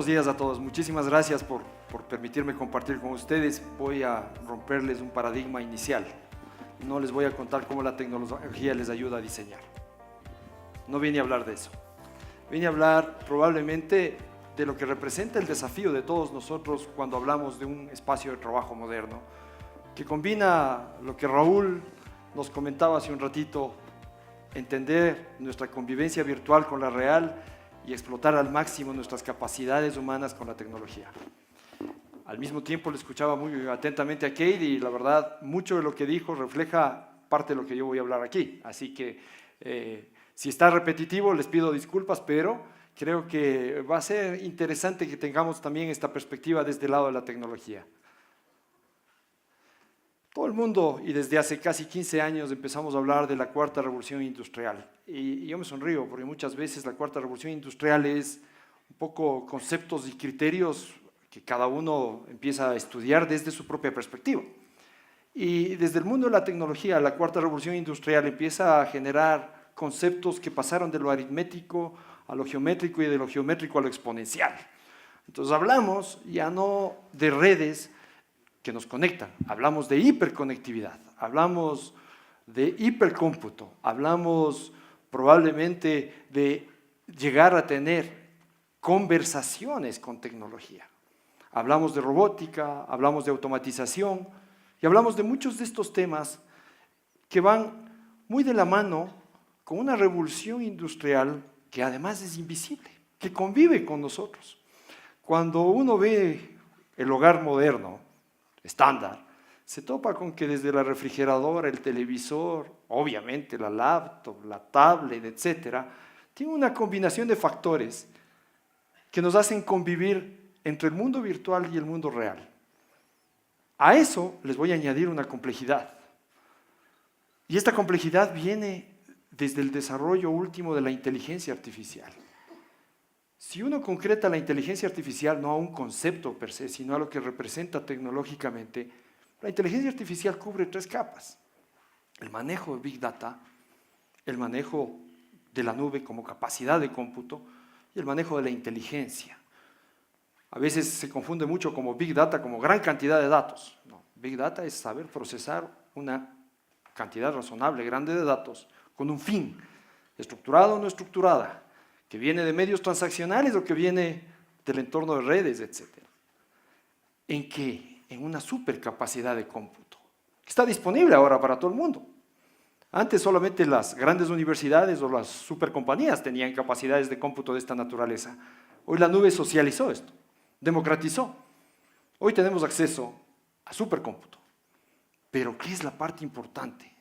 buenos días a todos. Muchísimas gracias por permitirme compartir con ustedes. Voy a romperles un paradigma inicial. No les voy a contar cómo la tecnología les ayuda a diseñar. No vine a hablar de eso. Vine a hablar probablemente de lo que representa el desafío de todos nosotros cuando hablamos de un espacio de trabajo moderno, que combina lo que Raúl nos comentaba hace un ratito, entender nuestra convivencia virtual con la real y explotar al máximo nuestras capacidades humanas con la tecnología. Al mismo tiempo le escuchaba muy atentamente a Kate y la verdad mucho de lo que dijo refleja parte de lo que yo voy a hablar aquí. Así que si está repetitivo les pido disculpas, pero creo que va a ser interesante que tengamos también esta perspectiva desde el lado de la tecnología. Todo el mundo, y desde hace casi 15 años empezamos a hablar de la cuarta revolución industrial. Y yo me sonrío porque muchas veces la cuarta revolución industrial es un poco conceptos y criterios que cada uno empieza a estudiar desde su propia perspectiva. Y desde el mundo de la tecnología, la cuarta revolución industrial empieza a generar conceptos que pasaron de lo aritmético a lo geométrico y de lo geométrico a lo exponencial. Entonces hablamos ya no de redes que nos conectan, hablamos de hiperconectividad, hablamos de hipercómputo, hablamos probablemente de llegar a tener conversaciones con tecnología. Hablamos de robótica, hablamos de automatización y hablamos de muchos de estos temas que van muy de la mano con una revolución industrial que además es invisible, que convive con nosotros. Cuando uno ve el hogar moderno, estándar, se topa con que desde la refrigeradora, el televisor, obviamente la laptop, la tablet, etcétera, tiene una combinación de factores que nos hacen convivir entre el mundo virtual y el mundo real. A eso les voy a añadir una complejidad. Y esta complejidad viene desde el desarrollo último de la inteligencia artificial. Si uno concreta la inteligencia artificial no a un concepto per se, sino a lo que representa tecnológicamente, la inteligencia artificial cubre 3 capas. El manejo de Big Data, el manejo de la nube como capacidad de cómputo y el manejo de la inteligencia. A veces se confunde mucho como Big Data, como gran cantidad de datos. No, Big Data es saber procesar una cantidad razonable, grande de datos con un fin, estructurada o no estructurada, que viene de medios transaccionales o que viene del entorno de redes, etc. ¿En qué? En una supercapacidad de cómputo, que está disponible ahora para todo el mundo. Antes solamente las grandes universidades o las supercompañías tenían capacidades de cómputo de esta naturaleza. Hoy la nube socializó esto, democratizó. Hoy tenemos acceso a supercómputo. Pero ¿qué es la parte importante?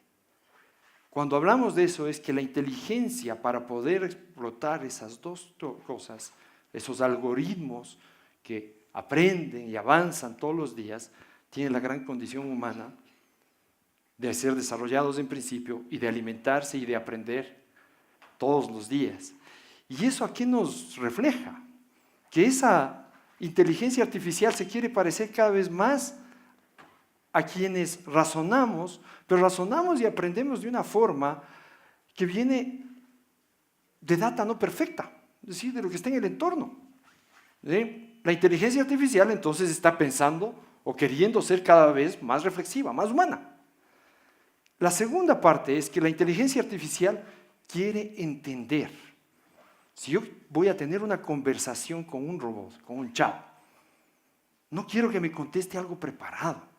Cuando hablamos de eso es que la inteligencia para poder explotar esas dos cosas, esos algoritmos que aprenden y avanzan todos los días, tiene la gran condición humana de ser desarrollados en principio y de alimentarse y de aprender todos los días. ¿Y eso a qué nos refleja? Que esa inteligencia artificial se quiere parecer cada vez más a quienes razonamos, pero razonamos y aprendemos de una forma que viene de data no perfecta, es decir, de lo que está en el entorno. ¿Sí? La inteligencia artificial entonces está pensando o queriendo ser cada vez más reflexiva, más humana. La segunda parte es que la inteligencia artificial quiere entender. Si yo voy a tener una conversación con un robot, con un chat, no quiero que me conteste algo preparado.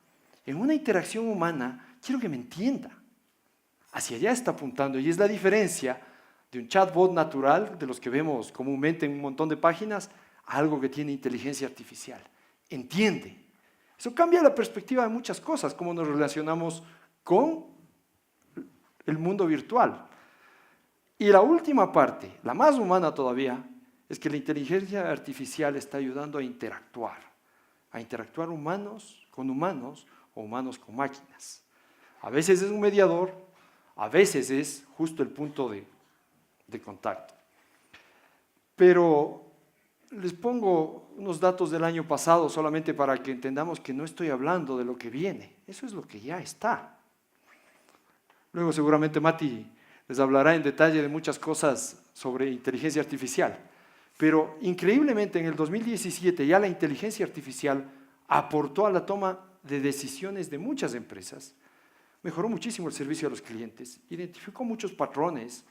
En una interacción humana, quiero que me entienda. Hacia allá está apuntando y es la diferencia de un chatbot natural, de los que vemos comúnmente en un montón de páginas, a algo que tiene inteligencia artificial. Entiende. Eso cambia la perspectiva de muchas cosas, cómo nos relacionamos con el mundo virtual. Y la última parte, la más humana todavía, es que la inteligencia artificial está ayudando a interactuar humanos con humanos, o humanos con máquinas. A veces es un mediador, a veces es justo el punto de contacto. Pero les pongo unos datos del año pasado solamente para que entendamos que no estoy hablando de lo que viene, eso es lo que ya está. Luego seguramente Mati les hablará en detalle de muchas cosas sobre inteligencia artificial. Pero increíblemente en el 2017 ya la inteligencia artificial aportó a la toma de decisiones de muchas empresas, mejoró muchísimo el servicio a los clientes, identificó muchos patrones,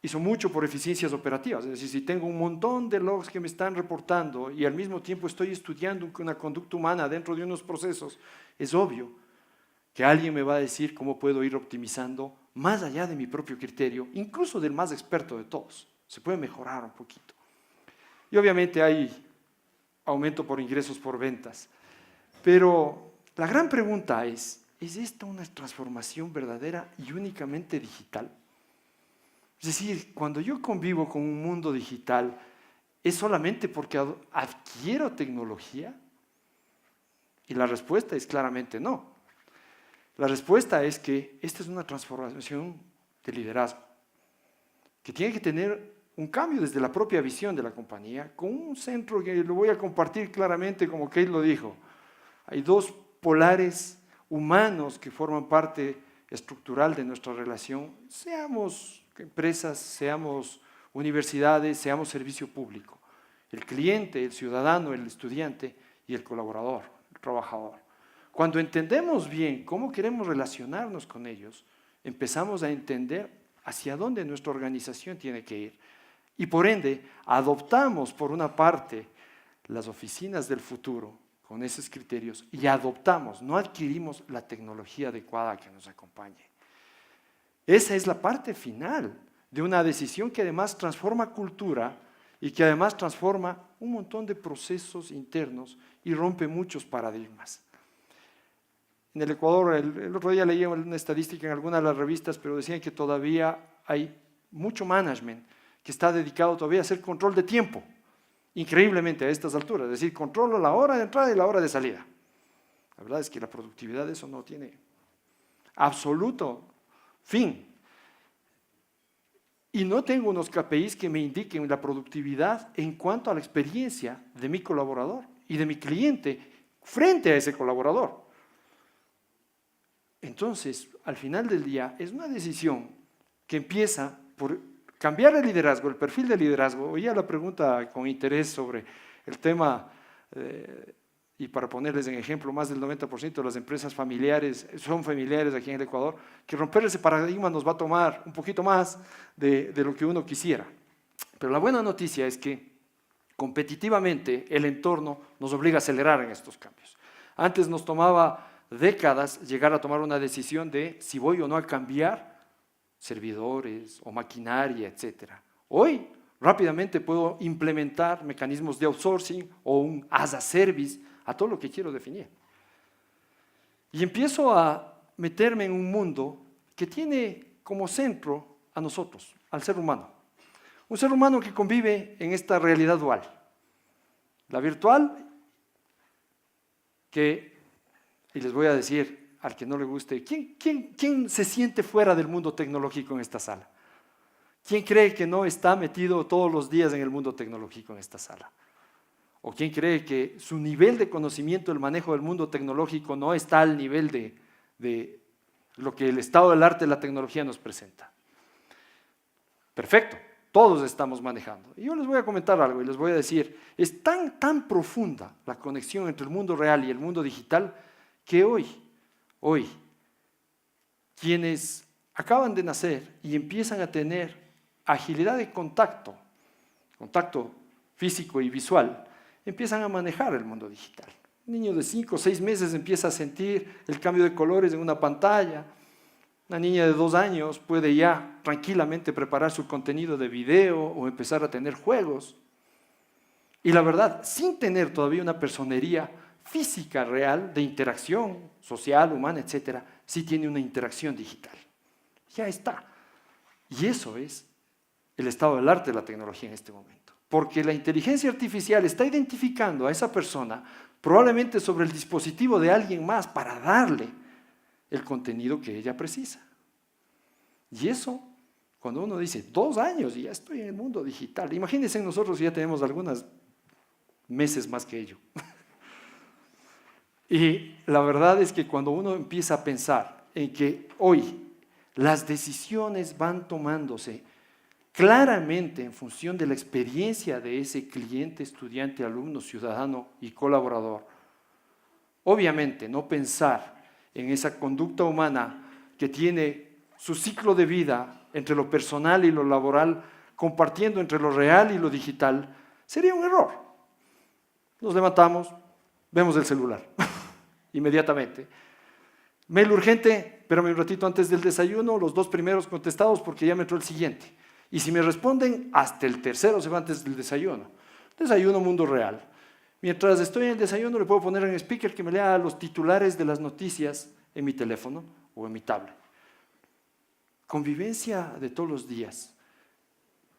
hizo mucho por eficiencias operativas. Es decir, si tengo un montón de logs que me están reportando y al mismo tiempo estoy estudiando una conducta humana dentro de unos procesos, es obvio que alguien me va a decir cómo puedo ir optimizando más allá de mi propio criterio, incluso del más experto de todos. Se puede mejorar un poquito. Y obviamente hay aumento por ingresos por ventas. Pero la gran pregunta ¿es esta una transformación verdadera y únicamente digital? Es decir, cuando yo convivo con un mundo digital, ¿es solamente porque adquiero tecnología? Y la respuesta es claramente no. La respuesta es que esta es una transformación de liderazgo, que tiene que tener un cambio desde la propia visión de la compañía, con un centro que lo voy a compartir claramente como Kate lo dijo. Hay dos polares humanos que forman parte estructural de nuestra relación, seamos empresas, seamos universidades, seamos servicio público. El cliente, el ciudadano, el estudiante y el colaborador, el trabajador. Cuando entendemos bien cómo queremos relacionarnos con ellos, empezamos a entender hacia dónde nuestra organización tiene que ir. Y por ende, adoptamos por una parte las oficinas del futuro con esos criterios y adoptamos, no adquirimos la tecnología adecuada que nos acompañe. Esa es la parte final de una decisión que además transforma cultura y que además transforma un montón de procesos internos y rompe muchos paradigmas. En el Ecuador, el otro día leía una estadística en alguna de las revistas, pero decían que todavía hay mucho management que está dedicado todavía a hacer control de tiempo, increíblemente a estas alturas, es decir, controlo la hora de entrada y la hora de salida. La verdad es que la productividad de eso no tiene absoluto fin. Y no tengo unos KPIs que me indiquen la productividad en cuanto a la experiencia de mi colaborador y de mi cliente frente a ese colaborador. Entonces, al final del día, es una decisión que empieza por cambiar el liderazgo, el perfil de liderazgo. Oía la pregunta con interés sobre el tema, y para ponerles en ejemplo, más del 90% de las empresas familiares son familiares aquí en el Ecuador, que romper ese paradigma nos va a tomar un poquito más de lo que uno quisiera. Pero la buena noticia es que competitivamente el entorno nos obliga a acelerar en estos cambios. Antes nos tomaba décadas llegar a tomar una decisión de si voy o no a cambiar servidores o maquinaria, etc. Hoy rápidamente puedo implementar mecanismos de outsourcing o un as a service a todo lo que quiero definir. Y empiezo a meterme en un mundo que tiene como centro a nosotros, al ser humano. Un ser humano que convive en esta realidad dual. La virtual, y les voy a decir al que no le guste, ¿quién se siente fuera del mundo tecnológico en esta sala? ¿Quién cree que no está metido todos los días en el mundo tecnológico en esta sala? ¿O quién cree que su nivel de conocimiento del manejo del mundo tecnológico no está al nivel de lo que el estado del arte de la tecnología nos presenta? Perfecto, todos estamos manejando. Y yo les voy a comentar algo y les voy a decir, es tan profunda la conexión entre el mundo real y el mundo digital que hoy, quienes acaban de nacer y empiezan a tener agilidad de contacto físico y visual, empiezan a manejar el mundo digital. Un niño de 5 o 6 meses empieza a sentir el cambio de colores en una pantalla. Una niña de 2 años puede ya tranquilamente preparar su contenido de video o empezar a tener juegos. Y la verdad, sin tener todavía una personería física real de interacción social, humana, etcétera, sí tiene una interacción digital. Ya está. Y eso es el estado del arte de la tecnología en este momento. Porque la inteligencia artificial está identificando a esa persona probablemente sobre el dispositivo de alguien más para darle el contenido que ella precisa. Y eso, cuando uno dice 2 años y ya estoy en el mundo digital, imagínense nosotros ya tenemos algunos meses más que ello. Y la verdad es que cuando uno empieza a pensar en que hoy las decisiones van tomándose claramente en función de la experiencia de ese cliente, estudiante, alumno, ciudadano y colaborador. Obviamente, no pensar en esa conducta humana que tiene su ciclo de vida entre lo personal y lo laboral, compartiendo entre lo real y lo digital, sería un error. Nos levantamos, vemos el celular, inmediatamente. Mail urgente, espérame un ratito antes del desayuno, los 2 primeros contestados porque ya me entró el siguiente. Y si me responden, hasta el tercero se va antes del desayuno. Desayuno mundo real. Mientras estoy en el desayuno le puedo poner en speaker que me lea los titulares de las noticias en mi teléfono o en mi tablet. Convivencia de todos los días.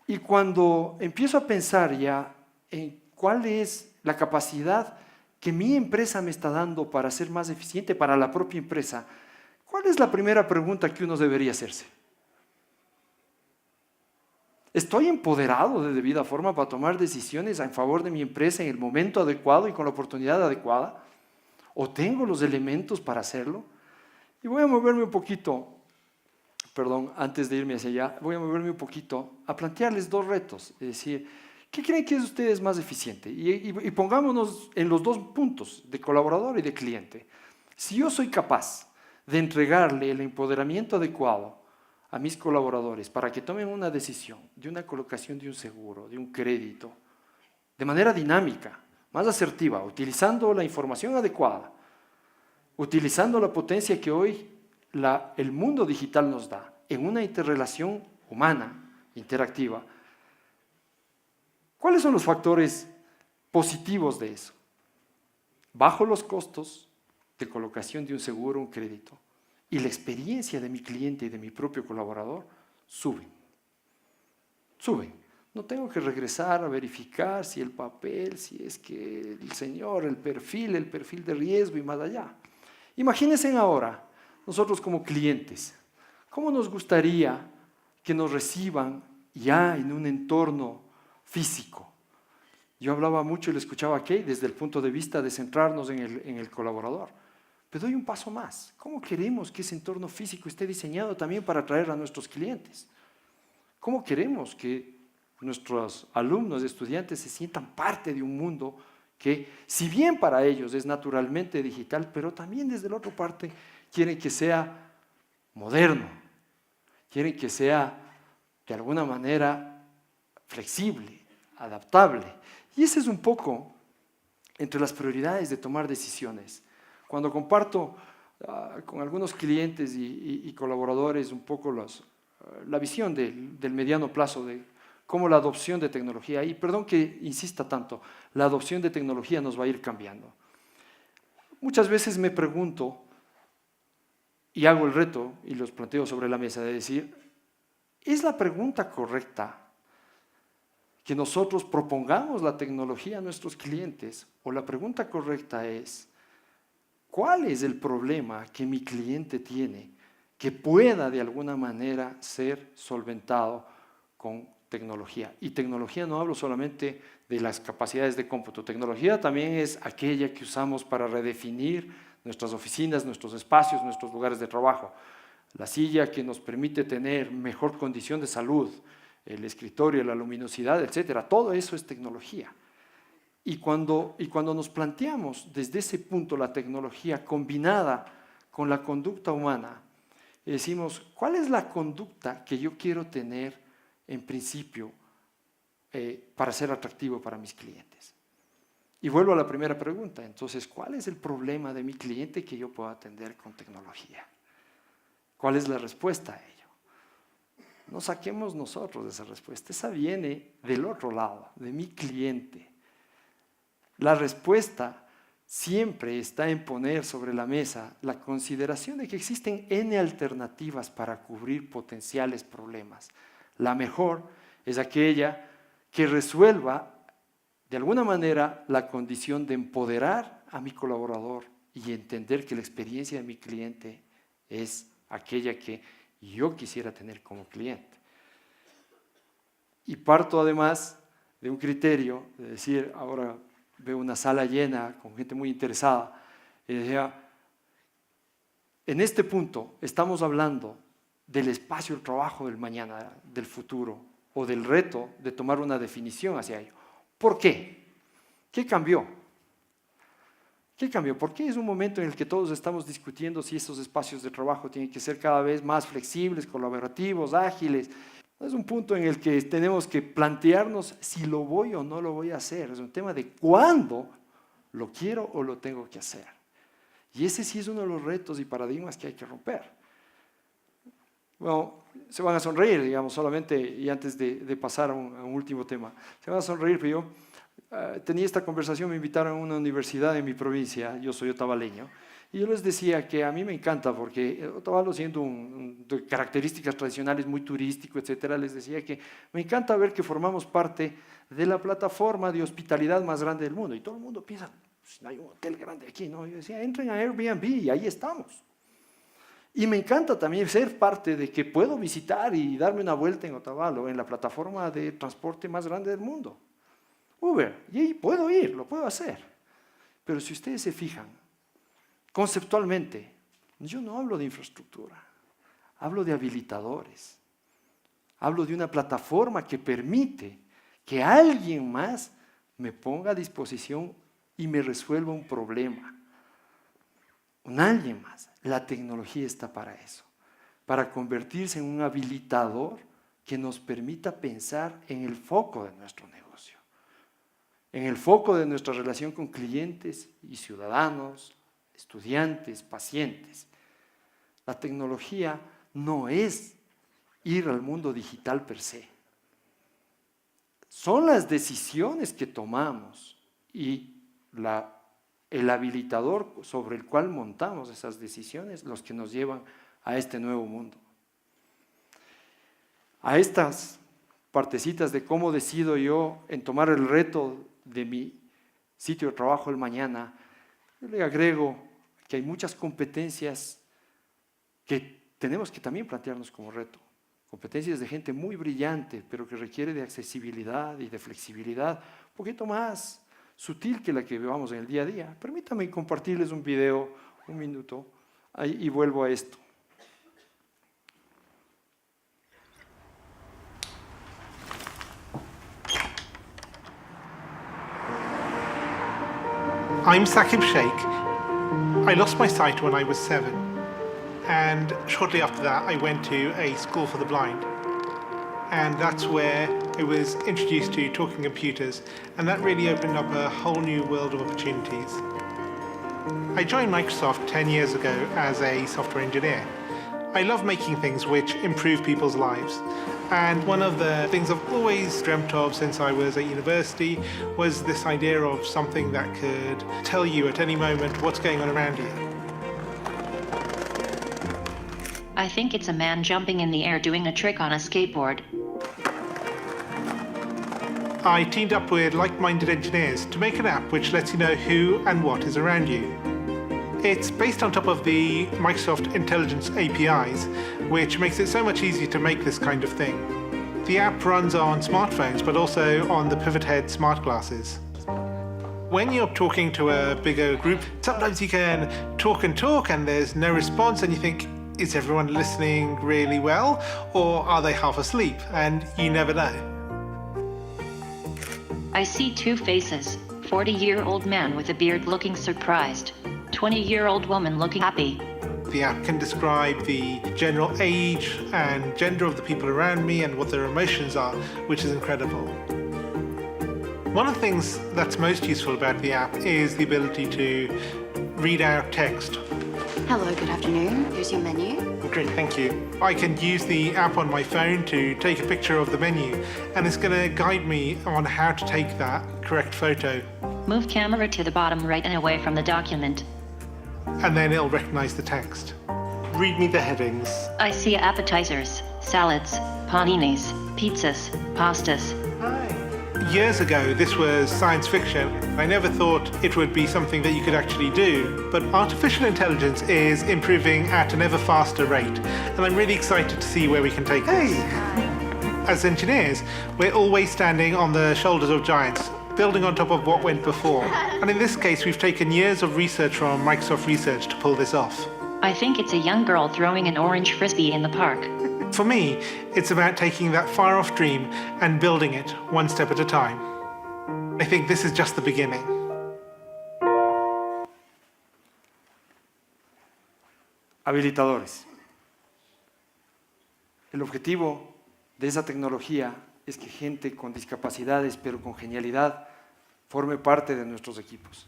Y cuando empiezo a pensar ya en cuál es la capacidad que mi empresa me está dando para ser más eficiente para la propia empresa, ¿cuál es la primera pregunta que uno debería hacerse? ¿Estoy empoderado de debida forma para tomar decisiones en favor de mi empresa en el momento adecuado y con la oportunidad adecuada? ¿O tengo los elementos para hacerlo? Y voy a moverme un poquito, perdón, antes de irme hacia allá, voy a moverme un poquito a plantearles 2 retos. Es decir, ¿qué creen que es ustedes más eficiente? Y pongámonos en los 2 puntos, de colaborador y de cliente. Si yo soy capaz de entregarle el empoderamiento adecuado a mis colaboradores para que tomen una decisión de una colocación de un seguro, de un crédito, de manera dinámica, más asertiva, utilizando la información adecuada, utilizando la potencia que hoy el mundo digital nos da en una interrelación humana, interactiva. ¿Cuáles son los factores positivos de eso? Bajo los costos de colocación de un seguro, un crédito, y la experiencia de mi cliente y de mi propio colaborador suben. No tengo que regresar a verificar si el papel, si es que el señor, el perfil de riesgo y más allá. Imagínense ahora, nosotros como clientes, ¿cómo nos gustaría que nos reciban ya en un entorno físico? Yo hablaba mucho y le escuchaba a Kay desde el punto de vista de centrarnos en el colaborador. Pero doy un paso más. ¿Cómo queremos que ese entorno físico esté diseñado también para atraer a nuestros clientes? ¿Cómo queremos que nuestros alumnos, estudiantes se sientan parte de un mundo que, si bien para ellos es naturalmente digital, pero también desde la otra parte quieren que sea moderno, quieren que sea de alguna manera flexible, adaptable? Y ese es un poco entre las prioridades de tomar decisiones. Cuando comparto con algunos clientes y colaboradores un poco la visión del mediano plazo de cómo la adopción de tecnología, y perdón que insista tanto, la adopción de tecnología nos va a ir cambiando. Muchas veces me pregunto, y hago el reto y los planteo sobre la mesa, de decir, ¿es la pregunta correcta que nosotros propongamos la tecnología a nuestros clientes? O la pregunta correcta es, ¿cuál es el problema que mi cliente tiene que pueda de alguna manera ser solventado con tecnología? Y tecnología no hablo solamente de las capacidades de cómputo. Tecnología también es aquella que usamos para redefinir nuestras oficinas, nuestros espacios, nuestros lugares de trabajo. La silla que nos permite tener mejor condición de salud, el escritorio, la luminosidad, etcétera. Todo eso es tecnología. Y cuando nos planteamos desde ese punto la tecnología combinada con la conducta humana, decimos, ¿cuál es la conducta que yo quiero tener en principio para ser atractivo para mis clientes? Y vuelvo a la primera pregunta, entonces, ¿cuál es el problema de mi cliente que yo puedo atender con tecnología? ¿Cuál es la respuesta a ello? No saquemos nosotros de esa respuesta, esa viene del otro lado, de mi cliente. La respuesta siempre está en poner sobre la mesa la consideración de que existen N alternativas para cubrir potenciales problemas. La mejor es aquella que resuelva de alguna manera la condición de empoderar a mi colaborador y entender que la experiencia de mi cliente es aquella que yo quisiera tener como cliente. Y parto además de un criterio de decir, ahora veo una sala llena con gente muy interesada, y decía, en este punto estamos hablando del espacio del trabajo del mañana, del futuro, o del reto de tomar una definición hacia ello. ¿Por qué? ¿Qué cambió? ¿Qué cambió? ¿Por qué es un momento en el que todos estamos discutiendo si esos espacios de trabajo tienen que ser cada vez más flexibles, colaborativos, ágiles? Es un punto en el que tenemos que plantearnos si lo voy o no lo voy a hacer. Es un tema de cuándo lo quiero o lo tengo que hacer. Y ese sí es uno de los retos y paradigmas que hay que romper. Bueno, se van a sonreír, digamos, solamente, y antes de pasar a un último tema. Se van a sonreír, pero yo tenía esta conversación, me invitaron a una universidad en mi provincia, yo soy otavaleño, y yo les decía que a mí me encanta, porque Otavalo, siendo de características tradicionales muy turístico, etcétera, les decía que me encanta ver que formamos parte de la plataforma de hospitalidad más grande del mundo. Y todo el mundo piensa, pues, no hay un hotel grande aquí, ¿no? Yo decía, entren a Airbnb y ahí estamos. Y me encanta también ser parte de que puedo visitar y darme una vuelta en Otavalo, en la plataforma de transporte más grande del mundo, Uber, y ahí puedo ir, lo puedo hacer. Pero si ustedes se fijan, conceptualmente, yo no hablo de infraestructura, hablo de habilitadores, hablo de una plataforma que permite que alguien más me ponga a disposición y me resuelva un problema. Un alguien más. La tecnología está para eso, para convertirse en un habilitador que nos permita pensar en el foco de nuestro negocio, en el foco de nuestra relación con clientes y ciudadanos, estudiantes, pacientes. La tecnología no es ir al mundo digital per se. Son las decisiones que tomamos y el habilitador sobre el cual montamos esas decisiones los que nos llevan a este nuevo mundo. A estas partecitas de cómo decido yo en tomar el reto de mi sitio de trabajo el mañana, yo le agrego que hay muchas competencias que tenemos que también plantearnos como reto. Competencias de gente muy brillante, pero que requiere de accesibilidad y de flexibilidad un poquito más sutil que la que vemos en el día a día. Permítanme compartirles un video, un minuto, y vuelvo a esto. I'm Saqib Sheikh. I lost my sight when I was 7, and shortly after that I went to a school for the blind. And that's where I was introduced to talking computers, and that really opened up a whole new world of opportunities. I joined Microsoft 10 years ago as a software engineer. I love making things which improve people's lives. And one of the things I've always dreamt of since I was at university was this idea of something that could tell you at any moment what's going on around you. I think it's a man jumping in the air doing a trick on a skateboard. I teamed up with like-minded engineers to make an app which lets you know who and what is around you. It's based on top of the Microsoft Intelligence APIs, which makes it so much easier to make this kind of thing. The app runs on smartphones, but also on the Pivot Head smart glasses. When you're talking to a bigger group, sometimes you can talk and there's no response, and you think, is everyone listening really well, or are they half asleep? And you never know. I see two faces, 40-year-old man with a beard looking surprised, 20-year-old woman looking happy. The app can describe the general age and gender of the people around me and what their emotions are, which is incredible. One of the things that's most useful about the app is the ability to read out text. Hello, good afternoon. Here's your menu. Great, thank you. I can use the app on my phone to take a picture of the menu, and it's going to guide me on how to take that correct photo. Move camera to the bottom right and away from the document. And then it'll recognize the text. Read me the headings. I see appetizers, salads, paninis, pizzas, pastas. Years ago, this was science fiction. I never thought it would be something that you could actually do. But artificial intelligence is improving at an ever faster rate. And I'm really excited to see where we can take this. As engineers, we're always standing on the shoulders of giants, building on top of what went before. And in this case, we've taken years of research from Microsoft Research to pull this off. I think it's a young girl throwing an orange frisbee in the park. For me, it's about taking that far-off dream and building it one step at a time. I think this is just the beginning. Habilitadores. El objetivo de esa tecnología es que gente con discapacidades, pero con genialidad, forme parte de nuestros equipos.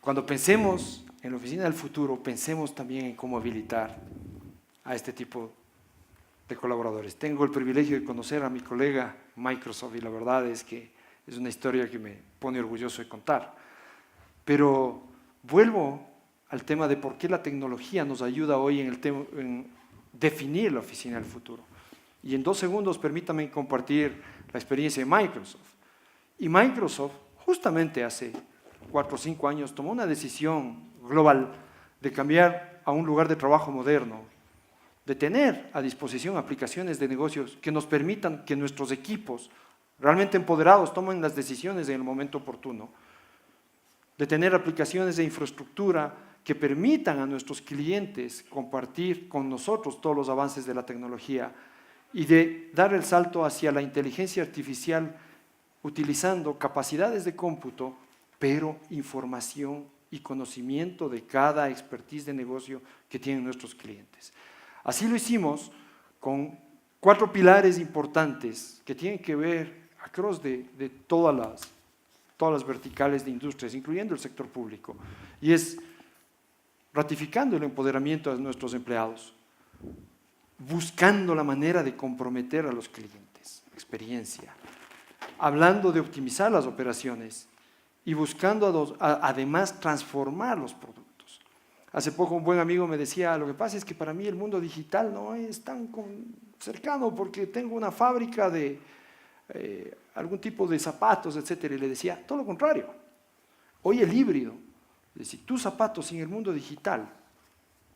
Cuando pensemos en la oficina del futuro, pensemos también en cómo habilitar a este tipo de colaboradores. Tengo el privilegio de conocer a mi colega Microsoft y la verdad es que es una historia que me pone orgulloso de contar. Pero vuelvo al tema de por qué la tecnología nos ayuda hoy en definir la oficina del futuro. Y en 2 segundos permítanme compartir la experiencia de Microsoft. Y Microsoft justamente hace 4 o 5 años tomó una decisión global de cambiar a un lugar de trabajo moderno, de tener a disposición aplicaciones de negocios que nos permitan que nuestros equipos realmente empoderados tomen las decisiones en el momento oportuno, de tener aplicaciones de infraestructura que permitan a nuestros clientes compartir con nosotros todos los avances de la tecnología y de dar el salto hacia la inteligencia artificial utilizando capacidades de cómputo, pero información y conocimiento de cada expertise de negocio que tienen nuestros clientes. Así lo hicimos con 4 pilares importantes que tienen que ver across de todas las verticales de industrias, incluyendo el sector público, y es ratificando el empoderamiento de nuestros empleados, buscando la manera de comprometer a los clientes, experiencia, hablando de optimizar las operaciones y buscando además transformar los productos. Hace poco un buen amigo me decía, lo que pasa es que para mí el mundo digital no es tan cercano porque tengo una fábrica de algún tipo de zapatos, etcétera, y le decía, todo lo contrario. Hoy el híbrido, es decir, tus zapatos sin el mundo digital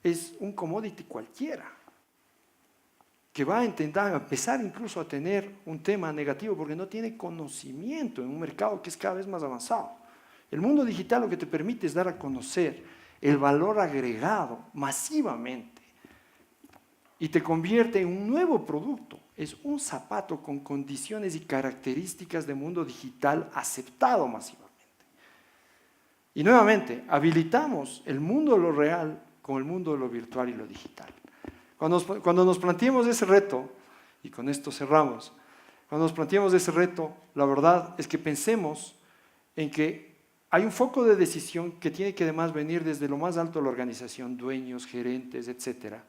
es un commodity cualquiera, que va a empezar incluso a tener un tema negativo porque no tiene conocimiento en un mercado que es cada vez más avanzado. El mundo digital lo que te permite es dar a conocer el valor agregado masivamente y te convierte en un nuevo producto. Es un zapato con condiciones y características de mundo digital aceptado masivamente. Y nuevamente, habilitamos el mundo de lo real con el mundo de lo virtual y lo digital. Cuando nos planteemos ese reto, y con esto cerramos, cuando nos planteemos ese reto, la verdad es que pensemos en que hay un foco de decisión que tiene que además venir desde lo más alto de la organización, dueños, gerentes, etcétera,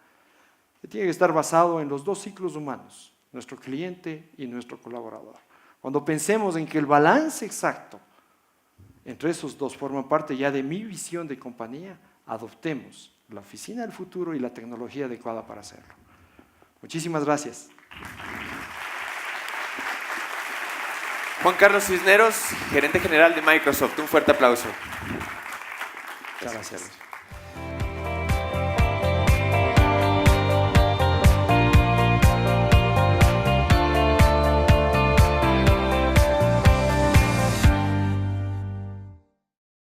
que tiene que estar basado en los 2 ciclos humanos, nuestro cliente y nuestro colaborador. Cuando pensemos en que el balance exacto entre esos 2 forman parte ya de mi visión de compañía, adoptemos la oficina del futuro y la tecnología adecuada para hacerlo. Muchísimas gracias. Juan Carlos Cisneros, gerente general de Microsoft. Un fuerte aplauso. Muchas gracias.